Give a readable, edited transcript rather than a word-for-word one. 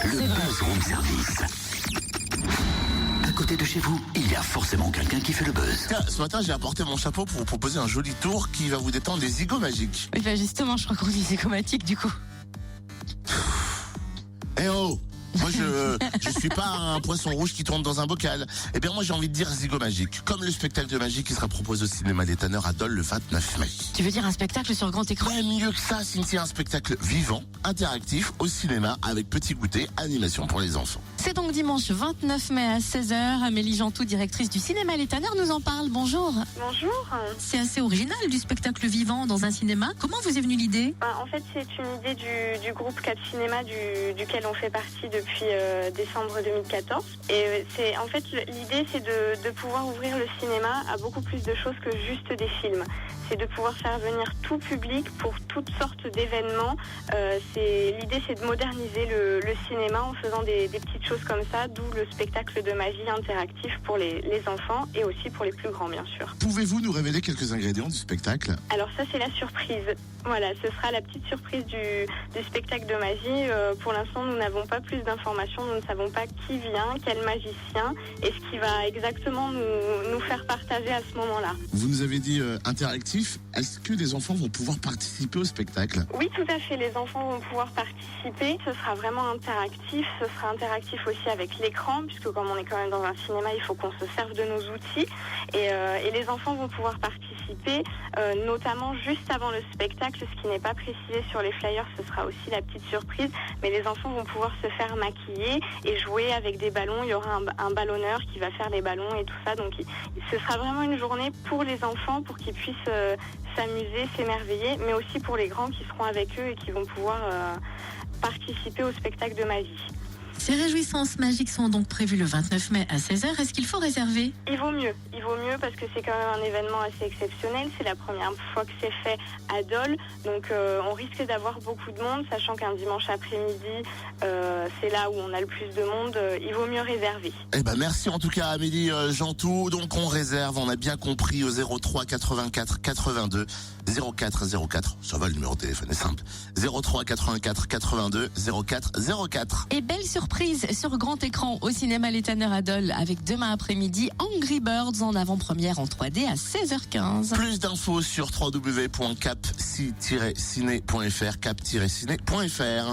Le Buzz Room Service. À côté de chez vous, il y a forcément quelqu'un qui fait le buzz. Tiens, ce matin, j'ai apporté mon chapeau pour vous proposer un joli tour qui va vous détendre les zigots magiques. Oui, bah justement, je crois qu'on dit zigomatique du coup. Eh oh! Moi, je suis pas un poisson rouge qui tourne dans un bocal. Eh bien, moi, j'ai envie de dire zigot magique. Comme le spectacle de magie qui sera proposé au cinéma des Tanneurs à Dole le 29 mai. Tu veux dire un spectacle sur grand écran? Ouais, mieux que ça, Cynthia, un spectacle vivant, interactif, au cinéma, avec petit goûter, animation pour les enfants. C'est donc dimanche 29 mai à 16h. Amélie Jantou, directrice du cinéma Les Tanneurs, nous en parle. Bonjour. Bonjour. C'est assez original du spectacle vivant dans un cinéma. Comment vous est venue l'idée? En fait, c'est une idée du groupe Cap Cinéma duquel on fait partie depuis décembre 2014. Et c'est en fait l'idée, c'est de pouvoir ouvrir le cinéma à beaucoup plus de choses que juste des films. C'est de pouvoir faire venir tout public pour toutes sortes d'événements. L'idée, c'est de moderniser le cinéma en faisant des petites choses comme ça, d'où le spectacle de magie interactif pour les enfants et aussi pour les plus grands, bien sûr. Pouvez-vous nous révéler quelques ingrédients du spectacle? Alors ça, c'est la surprise. Voilà, ce sera la petite surprise du spectacle de magie. Pour l'instant, nous n'avons pas plus d'informations. Nous ne savons pas qui vient, quel magicien et ce qui va exactement nous faire partager à ce moment-là. Vous nous avez dit interactif. Est-ce que les enfants vont pouvoir participer au spectacle? Oui, tout à fait. Les enfants vont pouvoir participer. Ce sera vraiment interactif. Ce sera interactif aussi avec l'écran, puisque comme on est quand même dans un cinéma, il faut qu'on se serve de nos outils. Et les enfants vont pouvoir participer, notamment juste avant le spectacle. Ce qui n'est pas précisé sur les flyers, ce sera aussi la petite surprise. Mais les enfants vont pouvoir se faire maquiller et jouer avec des ballons. Il y aura un ballonneur qui va faire les ballons et tout ça. Donc, ce sera vraiment une journée pour les enfants, pour qu'ils puissent s'amuser, s'émerveiller, mais aussi pour les grands qui seront avec eux et qui vont pouvoir participer au spectacle de magie. Ces réjouissances magiques sont donc prévues le 29 mai à 16h. Est-ce qu'il faut réserver? Il vaut mieux parce que c'est quand même un événement assez exceptionnel. C'est la première fois que c'est fait à Dole, donc on risque d'avoir beaucoup de monde, sachant qu'un dimanche après-midi, c'est là où on a le plus de monde. Il vaut mieux réserver. Eh ben merci en tout cas Amélie Jantou. Donc on réserve, on a bien compris, au 03 84 82 04 04. Ça va, le numéro de téléphone est simple. 03 84 82 04 04. Et belle surprise sur grand écran au cinéma Les Tanneurs à Dole avec demain après-midi Angry Birds en avant-première en 3D à 16h15. Plus d'infos sur www.cap-ciné.fr, cap-ciné.fr.